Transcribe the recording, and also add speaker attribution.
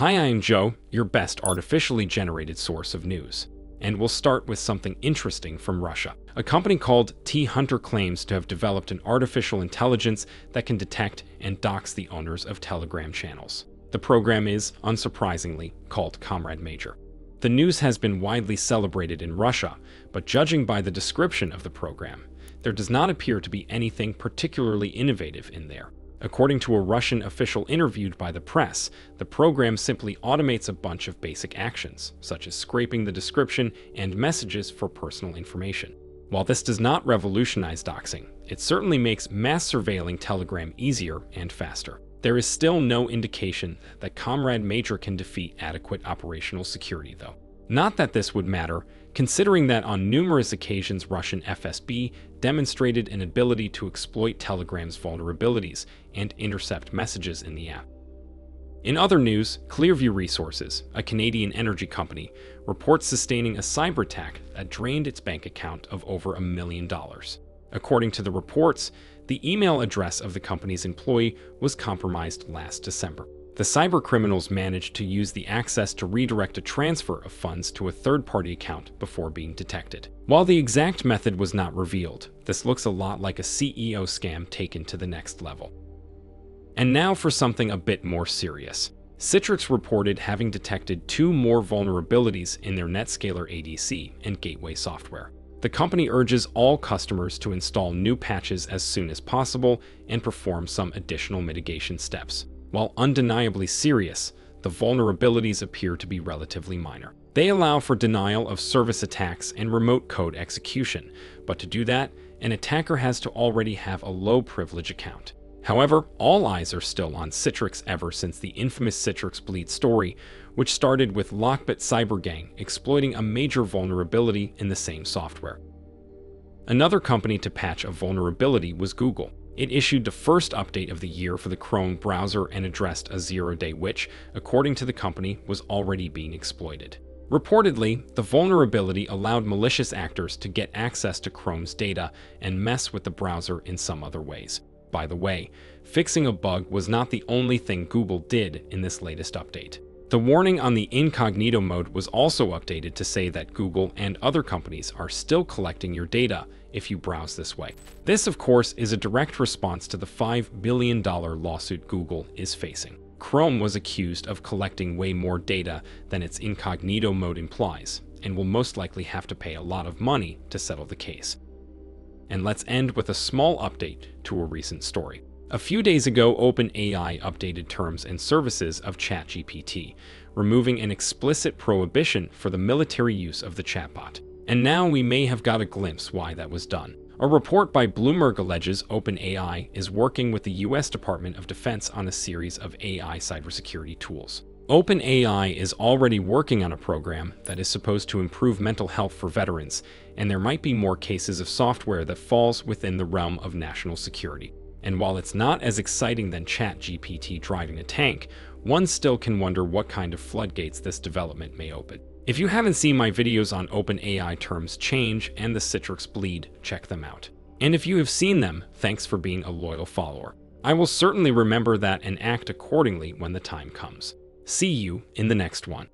Speaker 1: Hi, I'm Joe, your best artificially generated source of news. And we'll start with something interesting from Russia. A company called T-Hunter claims to have developed an artificial intelligence that can detect and dox the owners of Telegram channels. The program is, unsurprisingly, called Comrade Major. The news has been widely celebrated in Russia, but judging by the description of the program, there does not appear to be anything particularly innovative in there. According to a Russian official interviewed by the press, the program simply automates a bunch of basic actions, such as scraping the description and messages for personal information. While this does not revolutionize doxing, it certainly makes mass surveilling Telegram easier and faster. There is still no indication that Comrade Major can defeat adequate operational security, though. Not that this would matter, considering that on numerous occasions Russian FSB demonstrated an ability to exploit Telegram's vulnerabilities and intercept messages in the app. In other news, Clearview Resources, a Canadian energy company, reports sustaining a cyber attack that drained its bank account of over $1 million. According to the reports, the email address of the company's employee was compromised last December. The cybercriminals managed to use the access to redirect a transfer of funds to a third-party account before being detected. While the exact method was not revealed, this looks a lot like a CEO scam taken to the next level. And now for something a bit more serious. Citrix reported having detected 2 more vulnerabilities in their NetScaler ADC and gateway software. The company urges all customers to install new patches as soon as possible and perform some additional mitigation steps. While undeniably serious, the vulnerabilities appear to be relatively minor. They allow for denial of service attacks and remote code execution, but to do that, an attacker has to already have a low privilege account. However, all eyes are still on Citrix ever since the infamous Citrix Bleed story, which started with Lockbit Cybergang exploiting a major vulnerability in the same software. Another company to patch a vulnerability was Google. It issued the first update of the year for the Chrome browser and addressed a zero-day which, according to the company, was already being exploited. Reportedly, the vulnerability allowed malicious actors to get access to Chrome's data and mess with the browser in some other ways. By the way, fixing a bug was not the only thing Google did in this latest update. The warning on the incognito mode was also updated to say that Google and other companies are still collecting your data if you browse this way. This, of course, is a direct response to the $5 billion lawsuit Google is facing. Chrome was accused of collecting way more data than its incognito mode implies, and will most likely have to pay a lot of money to settle the case. And let's end with a small update to a recent story. A few days ago, OpenAI updated terms and services of ChatGPT, removing an explicit prohibition for the military use of the chatbot. And now we may have got a glimpse why that was done. A report by Bloomberg alleges OpenAI is working with the US Department of Defense on a series of AI cybersecurity tools. OpenAI is already working on a program that is supposed to improve mental health for veterans, and there might be more cases of software that falls within the realm of national security. And while it's not as exciting than ChatGPT driving a tank, one still can wonder what kind of floodgates this development may open. If you haven't seen my videos on OpenAI terms change and the Citrix Bleed, check them out. And if you have seen them, thanks for being a loyal follower. I will certainly remember that and act accordingly when the time comes. See you in the next one.